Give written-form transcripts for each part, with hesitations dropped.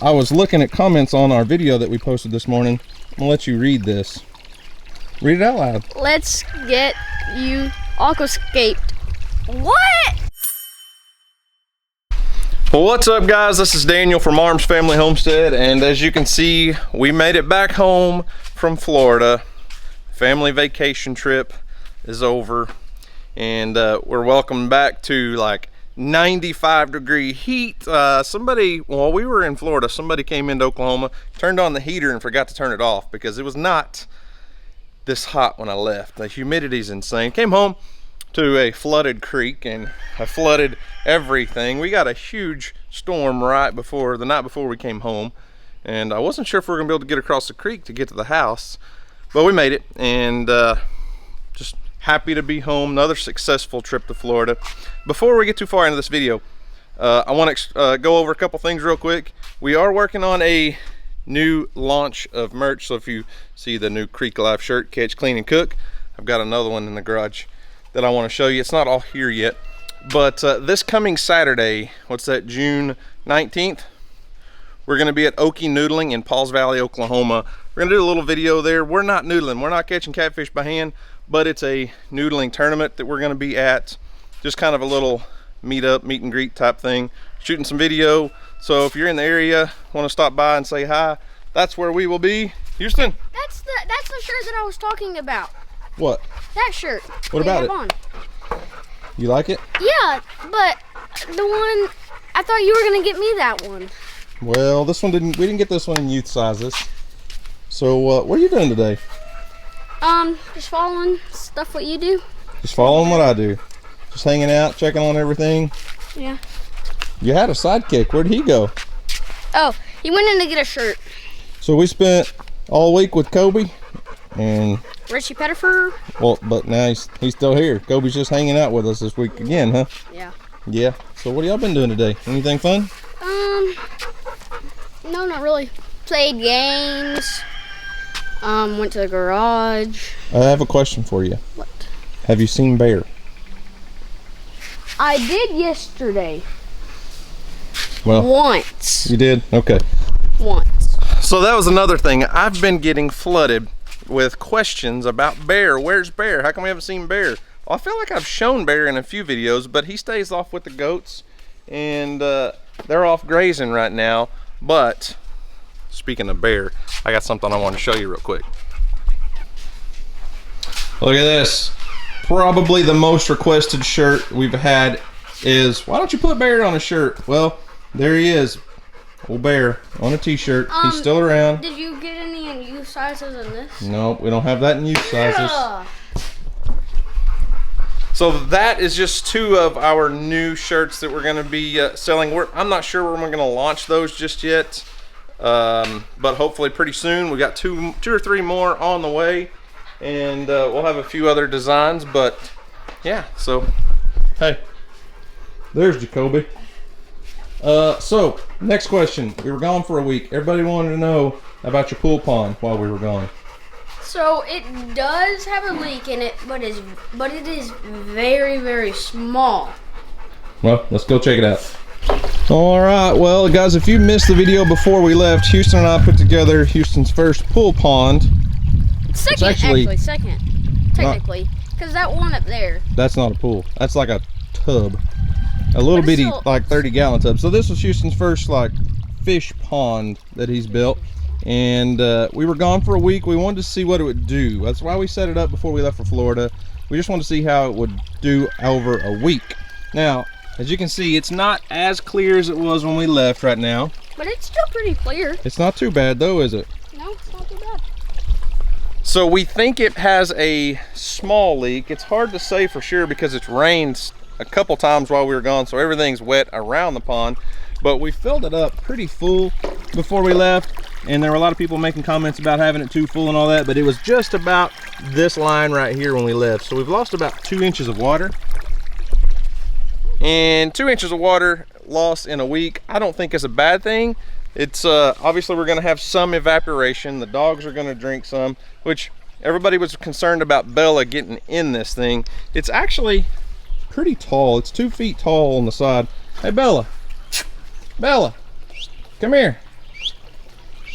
I was looking at comments on our video that we posted this morning. I'm gonna let you read this. Read it out loud. Let's get you Aquascaped. What? Well, what's up, guys? This is Daniel from Arms Family Homestead, and as you can see, we made it back home from Florida. Family vacation trip is over, and we're welcome back to like 95-degree heat. While we were in Florida, somebody came into Oklahoma, turned on the heater and forgot to turn it off because it was not this hot when I left. The humidity's insane. Came home to a flooded creek and I flooded everything. We got a huge storm the night before we came home, and I wasn't sure if we were gonna be able to get across the creek to get to the house, but we made it, and just happy to be home. Another successful trip to Florida. Before we get too far into this video, I want to go over a couple things real quick. We are working on a new launch of merch, so if you see the new Creek Life shirt, Catch, Clean, and Cook, I've got another one in the garage that I want to show you. It's not all here yet, but this coming Saturday, what's that, June 19th, we're going to be at Okie Noodling in Pauls Valley, Oklahoma. We're going to do a little video there. We're not noodling, we're not catching catfish by hand, but it's a noodling tournament that we're going to be at. Just kind of a little meet and greet type thing, shooting some video. So if you're in the area, want to stop by and say hi, that's where we will be. Houston, That's the shirt that I was talking about. what? That shirt. What about it? On. You like it? Yeah, but the one, I thought you were gonna get me that one. Well, this one we didn't get this one in youth sizes. So what are you doing today? Just following stuff what you do. Just following what I do. Just hanging out, checking on everything. Yeah. You had a sidekick. Where'd he go? Oh, he went in to get a shirt. So we spent all week with Kobe, and Richie Pettifer. well, but now he's still here. Kobe's just hanging out with us this week again, huh? Yeah. Yeah. So what have y'all been doing today? Anything fun? No, not really. Played games. Went to the garage. I have a question for you. What? Have you seen bear? I did yesterday. Well, Once. you did? Okay. Once. So that was another thing. I've been getting flooded with questions about bear. Where's bear? How come we haven't seen bear? Well, I feel like I've shown bear in a few videos, but he stays off with the goats, and they're off grazing right now. But speaking of bear, I got something I want to show you real quick. Look at this. Probably the most requested shirt we've had is, why don't you put bear on a shirt? Well, there he is. Old bear on a t-shirt. He's still around. Did you get any in youth sizes in this? Nope, we don't have that in youth sizes. Yeah. So that is just two of our new shirts that we're going to be selling. I'm not sure when we're going to launch those just yet, but hopefully pretty soon. We got two or three more on the way, and we'll have a few other designs. But yeah, so hey, there's Jacoby. So next question. We were gone for a week. Everybody wanted to know about your pool pond while we were gone. So it does have a leak in it, but it is very, very small. Well, let's go check it out. All right, well, guys, if you missed the video before we left, Houston and I put together Houston's first pool pond. Second, actually, second, technically, because that one up there. That's not a pool. That's like a tub, a little bitty, still, like 30-gallon tub. So this was Houston's first like fish pond that he's built. And we were gone for a week. We wanted to see what it would do. That's why we set it up before we left for Florida. We just wanted to see how it would do over a week. Now, as you can see, it's not as clear as it was when we left right now. But it's still pretty clear. It's not too bad though, is it? No, it's not too bad. So we think it has a small leak. It's hard to say for sure because it's rained a couple times while we were gone, so everything's wet around the pond. But we filled it up pretty full before we left. And there were a lot of people making comments about having it too full and all that, but it was just about this line right here when we left. So we've lost about 2 inches of water. And 2 inches of water lost in a week, I don't think is a bad thing. It's obviously we're gonna have some evaporation. The dogs are gonna drink some, which everybody was concerned about Bella getting in this thing. It's actually pretty tall. It's 2 feet tall on the side. Hey, Bella. Bella, come here.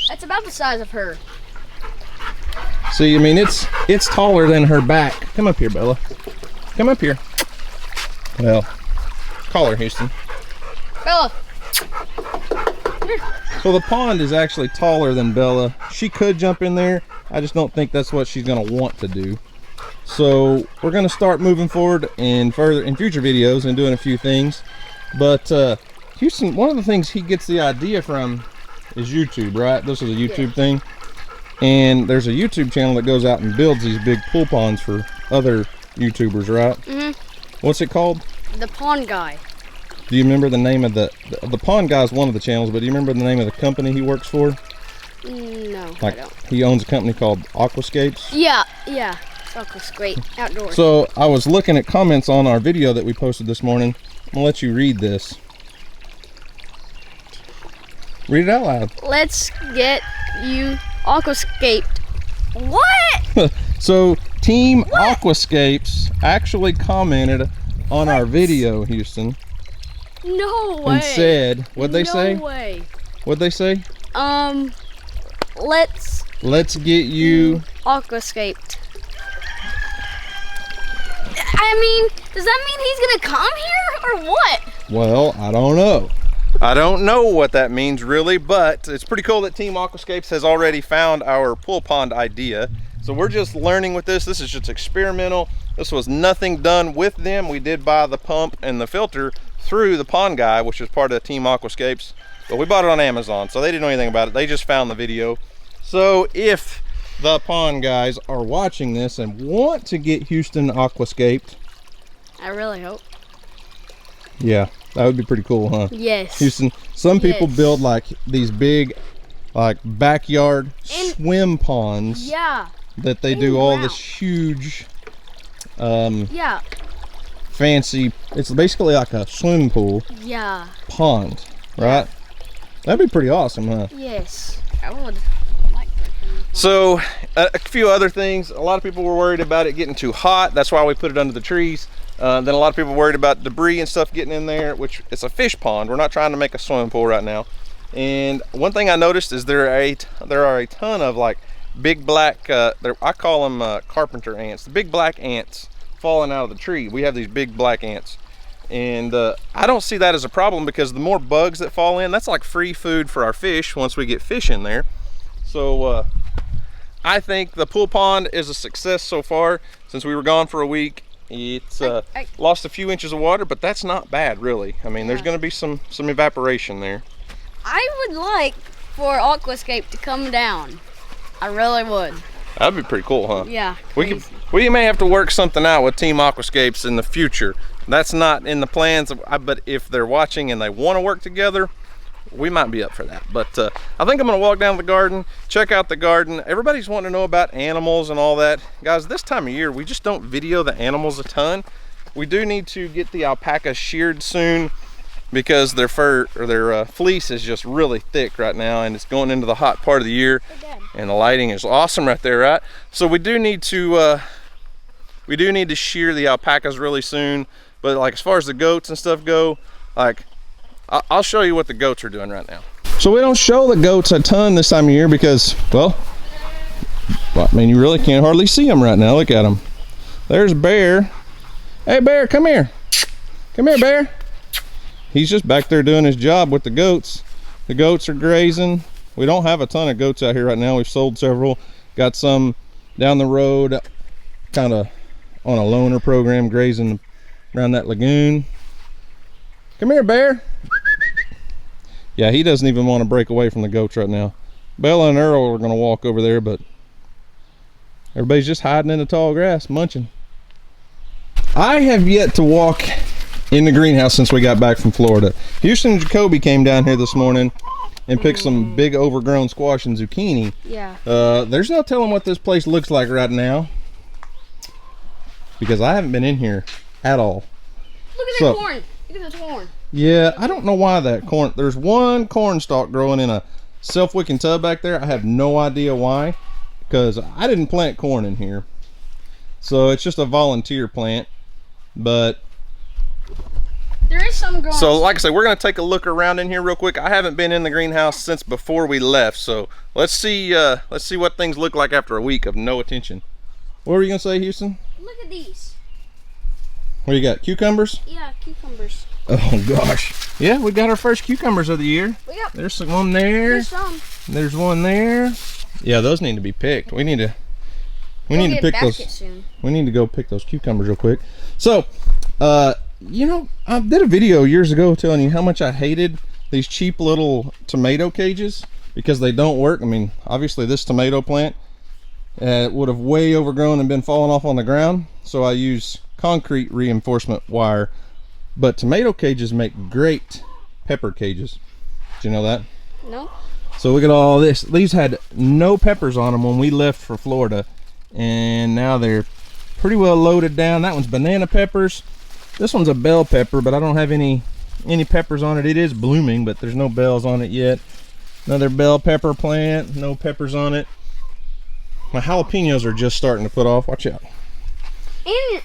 That's about the size of her. See, I mean, it's taller than her back. Come up here, Bella. Come up here. Well, call her, Houston. Bella. So the pond is actually taller than Bella. She could jump in there. I just don't think that's what she's gonna want to do. So we're gonna start moving forward in future videos and doing a few things. But Houston, one of the things he gets the idea from is YouTube, right? This is a YouTube thing. And there's a YouTube channel that goes out and builds these big pool ponds for other YouTubers, right? Mm-hmm. What's it called? The Pond Guy. Do you remember the name of the Pond Guy is one of the channels, but do you remember the name of the company he works for? No, like, I don't. He owns a company called Aquascapes? Yeah. Aquascape, outdoors. So I was looking at comments on our video that we posted this morning. I'm gonna let you read this. Read it out loud. Let's get you Aquascaped. What? So Team Aquascapes actually commented on our video, Houston. No way. And said, what'd they say? No way. What'd they say? Let's get you Aquascaped. I mean, does that mean he's gonna come here or what? Well, I don't know. I don't know what that means really, but it's pretty cool that Team Aquascapes has already found our pool pond idea. So we're just learning with this. This is just experimental. This was nothing done with them. We did buy the pump and the filter through the Pond Guy, which is part of Team Aquascapes. But we bought it on Amazon, so they didn't know anything about it. They just found the video. So if the Pond Guys are watching this and want to get Houston Aquascaped, I really hope. Yeah, that would be pretty cool, huh? Yes. Houston, some people build like these big, like backyard swim ponds. Yeah. That they do all this huge, fancy. It's basically like a swimming pool. Yeah. Pond, right? That'd be pretty awesome, huh? Yes, I would like that. So, a few other things. A lot of people were worried about it getting too hot. That's why we put it under the trees. Then a lot of people worried about debris and stuff getting in there, which it's a fish pond. We're not trying to make a swimming pool right now. And one thing I noticed is there are a ton of like big black, I call them carpenter ants, the big black ants falling out of the tree. We have these big black ants. And I don't see that as a problem because the more bugs that fall in, that's like free food for our fish once we get fish in there. So I think the pool pond is a success so far. Since we were gone for a week, it's lost a few inches of water, but that's not bad really. I mean, there's gonna be some evaporation there. I would like for Aquascape to come down. I really would. That'd be pretty cool, huh? Yeah. We may have to work something out with Team Aquascapes in the future. That's not in the plans, but if they're watching and they want to work together, we might be up for that. But I think I'm gonna walk down the garden, check out the garden. Everybody's wanting to know about animals and all that. Guys, this time of year, we just don't video the animals a ton. We do need to get the alpacas sheared soon because their fur or their fleece is just really thick right now, and it's going into the hot part of the year. And the lighting is awesome right there, right? So we do need to shear the alpacas really soon. But like as far as the goats and stuff go, like I'll show you what the goats are doing right now. So we don't show the goats a ton this time of year because, well, I mean, you really can't hardly see them right now. Look at them. There's Bear. Hey Bear, come here. Come here, Bear. He's just back there doing his job with the goats. The goats are grazing. We don't have a ton of goats out here right now. We've sold several. Got some down the road, kind of on a loaner program, grazing around that lagoon. Come here, Bear. Yeah, he doesn't even want to break away from the goats right now. Bella and Earl are going to walk over there, but everybody's just hiding in the tall grass, munching. I have yet to walk in the greenhouse since we got back from Florida. Houston and Jacoby came down here this morning and picked some big overgrown squash and zucchini. Yeah. There's no telling what this place looks like right now because I haven't been in here at all. Look at that corn. Look at the corn. Yeah, I don't know why that corn. There's one corn stalk growing in a self-wicking tub back there. I have no idea why, because I didn't plant corn in here. So it's just a volunteer plant. But there is some growing. So like I said, we're gonna take a look around in here real quick. I haven't been in the greenhouse since before we left, so let's see what things look like after a week of no attention. What were you gonna say, Houston? Look at these. What do you got? Cucumbers? Yeah, cucumbers. Oh gosh. Yeah, we got our first cucumbers of the year. Yep. There's one there. There's some. There's one there. Yeah, those need to be picked. We need to pick those. Soon. We need to go pick those cucumbers real quick. So, you know, I did a video years ago telling you how much I hated these cheap little tomato cages because they don't work. I mean, obviously this tomato plant would have way overgrown and been falling off on the ground. So I use concrete reinforcement wire. But tomato cages make great pepper cages. Did you know that? No. So look at all this. These had no peppers on them when we left for Florida. And now they're pretty well loaded down. That one's banana peppers. This one's a bell pepper, but I don't have any peppers on it. It is blooming, but there's no bells on it yet. Another bell pepper plant, no peppers on it. My jalapenos are just starting to put off. Watch out.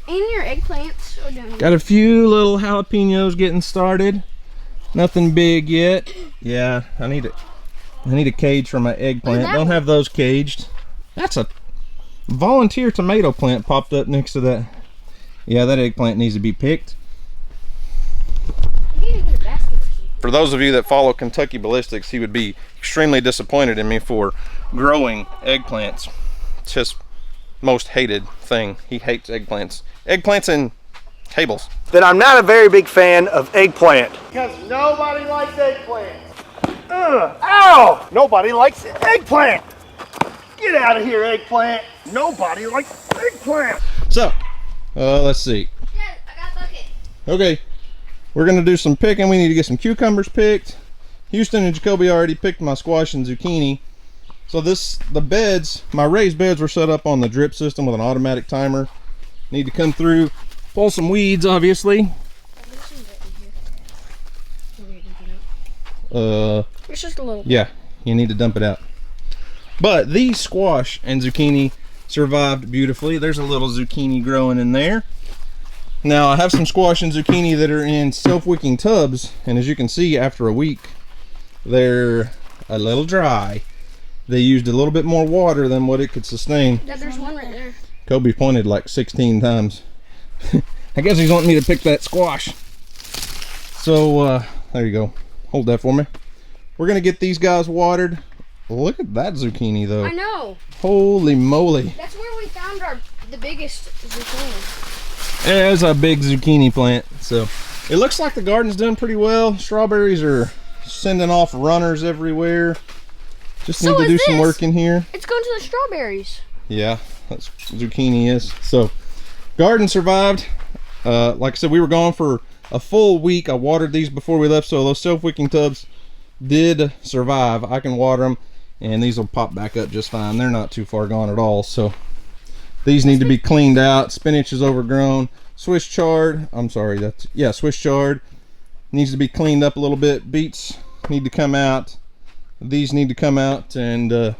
And your eggplants are doing. Got a few little jalapenos getting started. Nothing big yet. Yeah, I need a cage for my eggplant. Don't have those caged. That's a volunteer tomato plant popped up next to that. Yeah, that eggplant needs to be picked. For those of you that follow Kentucky Ballistics, he would be extremely disappointed in me for growing eggplants. It's his most hated thing. He hates eggplants. Eggplants and tables. Then I'm not a very big fan of eggplant. Because nobody likes eggplant. Ow! Nobody likes eggplant. Get out of here, eggplant. Nobody likes eggplant. So, let's see. Dad, I got a bucket. Okay, we're gonna do some picking. We need to get some cucumbers picked. Houston and Jacoby already picked my squash and zucchini. So the beds, my raised beds were set up on the drip system with an automatic timer. Need to come through, pull some weeds, obviously. It's just a little. Yeah, you need to dump it out. But these squash and zucchini survived beautifully. There's a little zucchini growing in there. Now I have some squash and zucchini that are in self-wicking tubs, and as you can see, after a week, they're a little dry. They used a little bit more water than what it could sustain. Yeah, there's one right there. Kobe pointed like 16 times. I guess he's wanting me to pick that squash. So, there you go. Hold that for me. We're gonna get these guys watered. Look at that zucchini though. I know. Holy moly. That's where we found the biggest zucchini. There's a big zucchini plant. So, it looks like the garden's done pretty well. Strawberries are sending off runners everywhere. Just need to do some work in here. It's going to the strawberries. Yeah, that's what zucchini is. So, garden survived. Like I said, we were gone for a full week. I watered these before we left, so those self-wicking tubs did survive. I can water them, and these will pop back up just fine. They're not too far gone at all. So, these need to be cleaned out. Spinach is overgrown. Swiss chard. I'm sorry. Swiss chard needs to be cleaned up a little bit. Beets need to come out. These need to come out, and I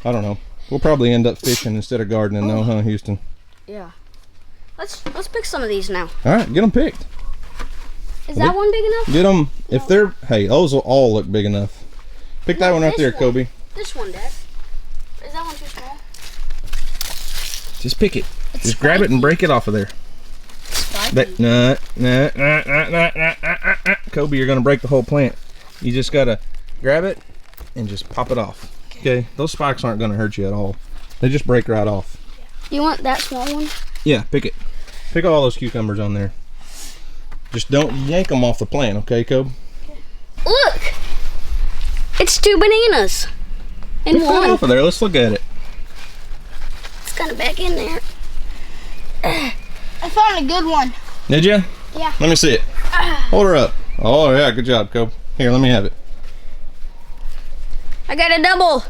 don't know. We'll probably end up fishing instead of gardening, though, huh, Houston? Yeah. Let's pick some of these now. All right, get them picked. Is that one big enough? Get them. If they're, hey, those will all look big enough. Pick that one right there, Kobe. This one, Dad. Is that one too small? Just pick it. Just grab it and break it off of there. Kobe, you're gonna break the whole plant. You just gotta grab it and just pop it off. Okay, those spikes aren't gonna hurt you at all. They just break right off. You want that small one? Yeah, pick it. Pick all those cucumbers on there. Just don't yank them off the plant, okay, Kobe? Look! It's 2 bananas in Pick one. that off of there. Let's look at it. It's kind of back in there. I found a good one. Did you? Yeah. Let me see it. Hold her up. Oh, yeah, good job, Kobe. Here, let me have it. I got a double.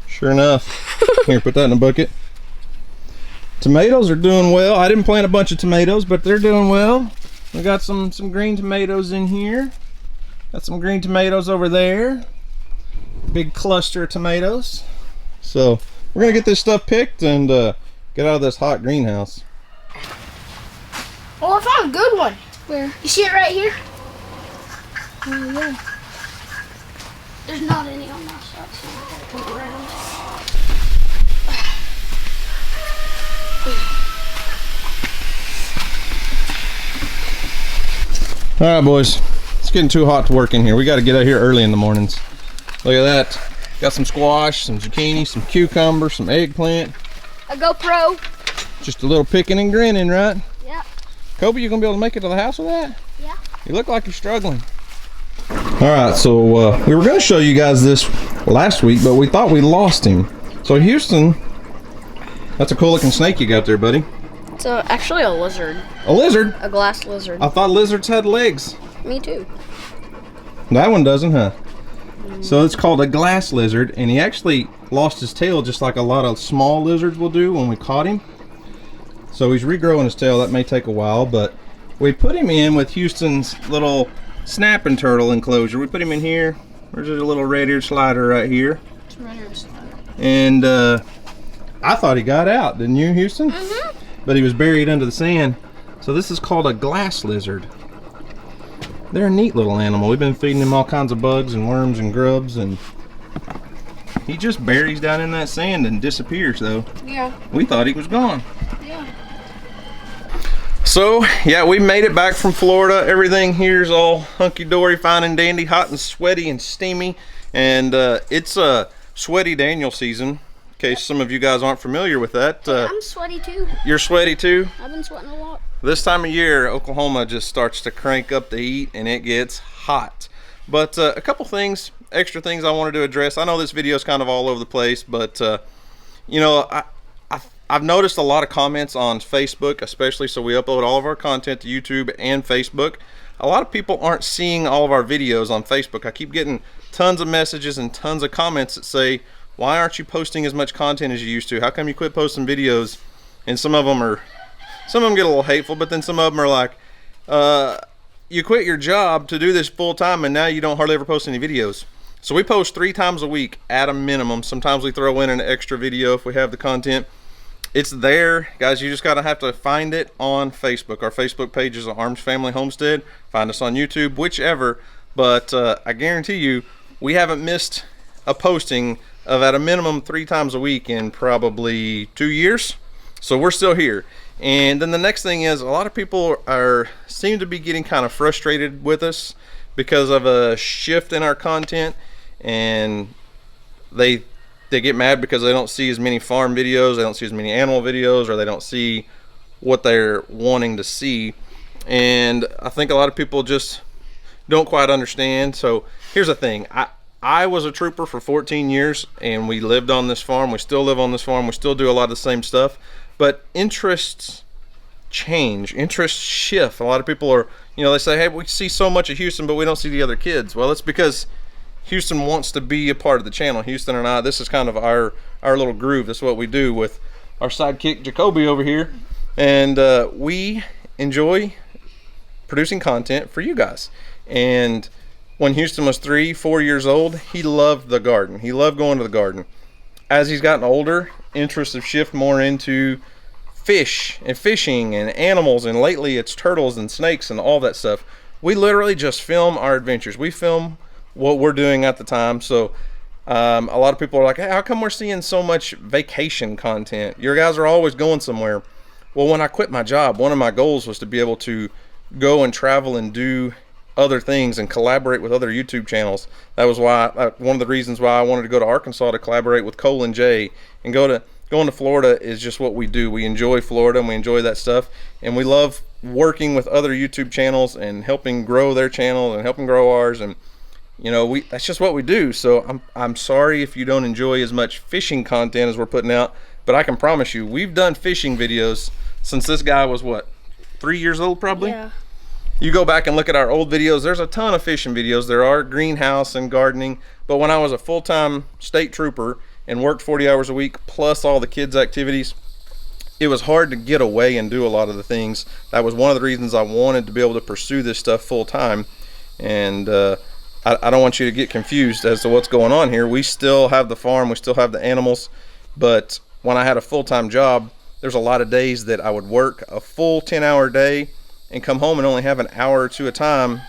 Sure enough. Here, put that in a bucket. Tomatoes are doing well. I didn't plant a bunch of tomatoes, but they're doing well. We got some green tomatoes in here. Got some green tomatoes over there. Big cluster of tomatoes. So we're gonna get this stuff picked and get out of this hot greenhouse. Oh, I found a good one. Where? You see it right here? Oh, yeah. There's not any on my side, so I'm gonna put it right on there. All right, boys. It's getting too hot to work in here. We got to get out here early in the mornings. Look at that. Got some squash, some zucchini, some cucumber, some eggplant. A GoPro. Just a little picking and grinning, right? Yeah. Kobe, you gonna be able to make it to the house with that? Yeah. You look like you're struggling. All right, so we were gonna show you guys this last week, but we thought we lost him. So Houston, that's a cool looking snake you got there, buddy. It's actually a lizard. A lizard? A glass lizard. I thought lizards had legs. Me too. That one doesn't, huh? So it's called a glass lizard, and he actually lost his tail just like a lot of small lizards will do when we caught him. So he's regrowing his tail. That may take a while, but we put him in with Houston's little snapping turtle enclosure. We put him in here. There's a little red-eared slider right here. It's a red-eared slider. And I thought he got out, didn't you, Houston? Mm-hmm. But he was buried under the sand. So this is called a glass lizard. They're a neat little animal. We've been feeding him all kinds of bugs and worms and grubs, and he just buries down in that sand and disappears, though. Yeah. We thought he was gone. Yeah. So, yeah, we made it back from Florida. Everything here's all hunky-dory, fine and dandy, hot and sweaty and steamy. And it's a sweaty Daniel season, in case some of you guys aren't familiar with that. I'm sweaty too. You're sweaty too? I've been sweating a lot. This time of year, Oklahoma just starts to crank up the heat and it gets hot. But a couple things, extra things I wanted to address. I know this video is kind of all over the place, but you know, I've noticed a lot of comments on Facebook, especially, so we upload all of our content to YouTube and Facebook. A lot of people aren't seeing all of our videos on Facebook. I keep getting tons of messages and tons of comments that say, why aren't you posting as much content as you used to? How come you quit posting videos? And some of them get a little hateful, but then some of them are like, you quit your job to do this full time and now you don't hardly ever post any videos. So we post 3 times a week at a minimum. Sometimes we throw in an extra video if we have the content. It's there, guys. You just have to find it on Facebook. Our Facebook page is Arms Family Homestead. Find us on YouTube, whichever. But I guarantee you, we haven't missed a posting of at a minimum 3 times a week in probably 2 years. So we're still here. And then the next thing is, a lot of people seem to be getting kind of frustrated with us because of a shift in our content, and they get mad because they don't see as many farm videos, they don't see as many animal videos, or they don't see what they're wanting to see. And I think a lot of people just don't quite understand. So here's the thing. I was a trooper for 14 years, and we lived on this farm. We still live on this farm. We still do a lot of the same stuff. But interests change, interests shift. A lot of people are, you know, they say, hey, we see so much of Houston, but we don't see the other kids. Well, it's because Houston wants to be a part of the channel. Houston and I, this is kind of our little groove. This is what we do with our sidekick Jacoby over here. And we enjoy producing content for you guys. And when Houston was 3-4 years old, he loved the garden. He loved going to the garden. As he's gotten older, interests have shifted more into fish and fishing and animals, and lately it's turtles and snakes and all that stuff. We literally just film our adventures. We film what we're doing at the time. So a lot of people are like, hey, how come we're seeing so much vacation content? Your guys are always going somewhere. Well, when I quit my job, one of my goals was to be able to go and travel and do other things and collaborate with other YouTube channels. That was why one of the reasons why I wanted to go to Arkansas to collaborate with Cole and Jay. And going to Florida is just what we do. We enjoy Florida and we enjoy that stuff, and we love working with other YouTube channels and helping grow their channel and helping grow ours. And you know, that's just what we do. So I'm sorry if you don't enjoy as much fishing content as we're putting out, but I can promise you we've done fishing videos since this guy was what, 3 years old probably? Yeah. You go back and look at our old videos, there's a ton of fishing videos. There are greenhouse and gardening, but when I was a full-time state trooper and worked 40 hours a week plus all the kids' activities, it was hard to get away and do a lot of the things. That was one of the reasons I wanted to be able to pursue this stuff full-time. And I don't want you to get confused as to what's going on here. We still have the farm, we still have the animals, but when I had a full-time job, there's a lot of days that I would work a full 10-hour day and come home and only have an hour or two at a time.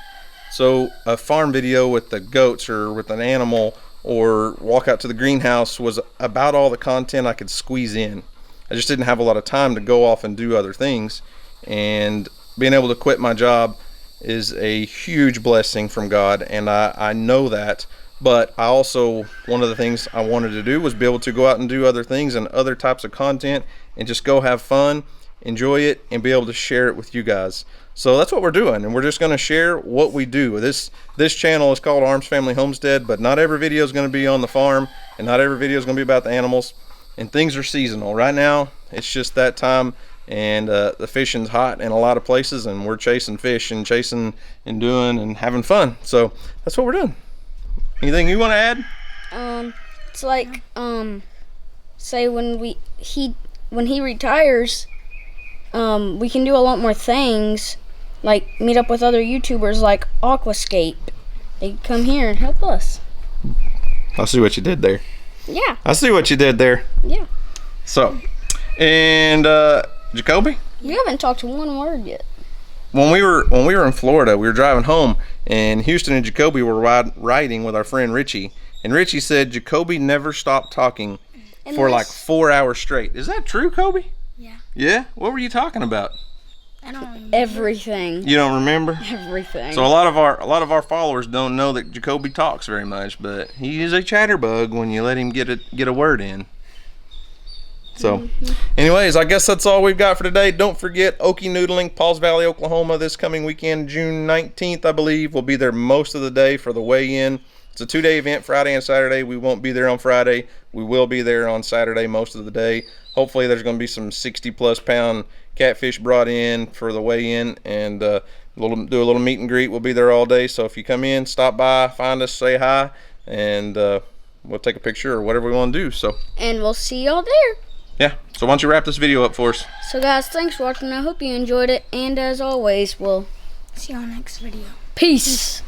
So a farm video with the goats or with an animal or walk out to the greenhouse was about all the content I could squeeze in. I just didn't have a lot of time to go off and do other things, and being able to quit my job is a huge blessing from God, and I know that. But I also, one of the things I wanted to do was be able to go out and do other things and other types of content and just go have fun, enjoy it, and be able to share it with you guys. So that's what we're doing, and we're just going to share what we do. This channel is called Arms Family Homestead, but not every video is going to be on the farm, and not every video is going to be about the animals, and things are seasonal. Right now, it's just that time, and the fishing's hot in a lot of places, and we're chasing fish and chasing and doing and having fun. So that's what we're doing. Anything you want to add? It's like, say when he retires, we can do a lot more things, like meet up with other YouTubers like Aquascape. They come here and help us. I see what you did there. Yeah. I see what you did there. Yeah. So, and Jacoby? You haven't talked one word yet. When we were in Florida, we were driving home, and Houston and Jacoby were riding with our friend Richie, and Richie said Jacoby never stopped talking for like 4 hours straight. Is that true, Kobe? Yeah. Yeah? What were you talking about? I don't remember. Everything. You don't remember? Everything. So a lot of our followers don't know that Jacoby talks very much, but he is a chatterbug when you let him get a word in. So, anyways, I guess that's all we've got for today. Don't forget Okie Noodling, Pauls Valley, Oklahoma, this coming weekend, June 19th, I believe. We'll be there most of the day for the weigh-in. It's a 2-day event, Friday and Saturday. We won't be there on Friday. We will be there on Saturday most of the day. Hopefully, there's going to be some 60-plus pound catfish brought in for the weigh-in, and do a little meet and greet. We'll be there all day. So if you come in, stop by, find us, say hi, and we'll take a picture or whatever we want to do. So. And we'll see y'all there. Yeah, so why don't you wrap this video up for us? So guys, thanks for watching. I hope you enjoyed it. And as always, we'll see you on the next video. Peace.